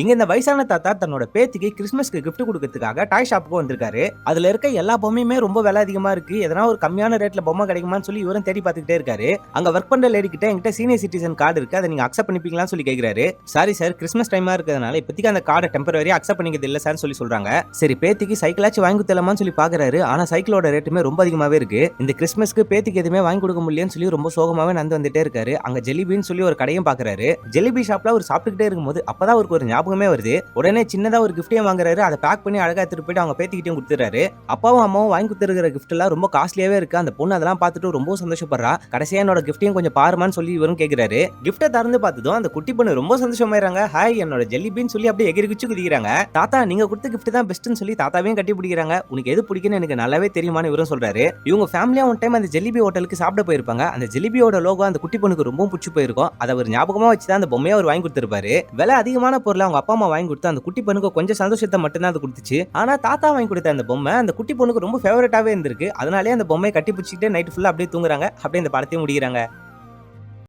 இங்க இந்த வயசான தாத்தா தன்னோட பேத்திக்கு கிறிஸ்மஸ்க்கு gift கொடுக்கறதுக்காக டாய் ஷாப்புக்கு வந்திருக்காரு. அதுல இருக்க எல்லா பொம்மையுமே ரொம்ப விலை அதிகமா இருக்கு. எதனா ஒரு கம்மியான ரேட்ல பொம்மை கிடைக்குமான்னு சொல்லி இவரும் தேடி பார்த்துக்கிட்டே இருக்காரு. அங்க ஒர்க் பண்ற லேடி கிட்ட என்கிட்ட சீனியர் சிட்டிசன் கார்டு இருக்கு, அதை நீங்க அக்செப்ட் பண்ணிப்பீங்களான்னு சொல்லி கேக்குறாரு. சாரி சார், கிறிஸ்மஸ் டைமா இருக்கிறதுனால இப்போதைக்கு அந்த கார்டை டெம்பரரியா அக்செப்ட் பண்ணிக்கிறது இல்ல சார் சொல்லி சொல்றாங்க. சரி பேத்திக்கு சைக்கிளாச்சும் வாங்கி கொடுத்தலாமான்னு சொல்லி பாக்குறாரு. ஆனா சைக்கிளோட ரேட்டுமே ரொம்ப அதிகமாவே இருக்கு. இந்த கிறிஸ்மஸ்க்கு பேத்திக்கு எதுவுமே வாங்கி கொடுக்க முடியலன்னு சொல்லி ரொம்ப சோகமாவே நடந்து வந்துட்டே இருக்காரு. அங்க ஜெலிபின்னு சொல்லி ஒரு கடையும் பாக்குறாரு. ஜெலிபி ஷாப்ல அவர் சாப்பிட்டுக்கிட்டே இருக்கும்போது அப்பதான் அவருக்கு ஒரு ஞாபகமே வருது. உடனே சின்னதா ஒரு கிஃப்டையும் வாங்குறாரு. அதை பேக் பண்ணி அழகா எடுத்துட்டு போயிட்டு அவங்க பேத்திக்கிட்டையும் கொடுத்துறாரு. அப்பாவும் அம்மாவும் வாங்கி கொடுத்துருக்கிற கிஃப்ட் எல்லாம் ரொம்ப காஸ்ட்லியாவே இருக்கு. அந்த பொண்ணு அதெல்லாம் பார்த்துட்டு ரொம்ப சந்தோஷப்படுறா. கடைசியா என்னோட கிஃப்டையும் கொஞ்சம் பாருமான்னு சொல்லி இவரும் கேக்குறாரு. கிஃப்ட்டை திறந்து பார்த்ததும் அந்த குட்டி பொண்ணு ரொம்ப சந்தோஷமாயிராங்க. ஹாய் என்னோட ஜெல்லிபின்னு சொல்லி அப்படியே எகிரி குச்சி குதிக்கிறாங்க. தாத்தா நீங்க கொடுத்த கிஃப்ட் தான் பெஸ்ட்னு சொல்லி தாத்தாவையும் கட்டி பிடிக்கிறாங்க. உனக்கு எது பிடிக்குன்னு எனக்கு நல்லாவே தெரியுமான்னு இவரும் சொல்றாரு. இவங்க ஃபேமிலியா ஒன் டைம் அந்த ஜெல்லிபி ஹோட்டலுக்கு சாப்பிட போயிருப்பாங்க. அந்த ஜெல்லிபியோட லோகோ அந்த குட்டி பொண்ணுக்கு ரொம்ப பிடிச்சி போயிருக்கும். அதை ஒரு ஞாபகமா வச்சு தான் அந்த பொம்மையை அவர் வாங்கி கொடுத்திருப்பாரு. விலை அதிகமான பொருளை அவங்க அப்பா அம்மா வாங்கி கொடுத்து அந்த குட்டி பொண்ணுக்கு கொஞ்சம் சந்தோஷத்தை மட்டும்தான் அது கொடுத்துச்சு. ஆனா தாத்தா வாங்கி கொடுத்த அந்த பொம்மை அந்த குட்டி பொண்ணுக்கு ரொம்ப ஃபேவரட்டாவே இருந்திருக்கு. அதனாலே அந்த பொம்மையை கட்டி பிடிச்சிட்டு நைட் ஃபுல்லா அப்படியே தூங்குறாங்க. அப்படியே இந்த படத்தையும் முடிக்கிறாங்க.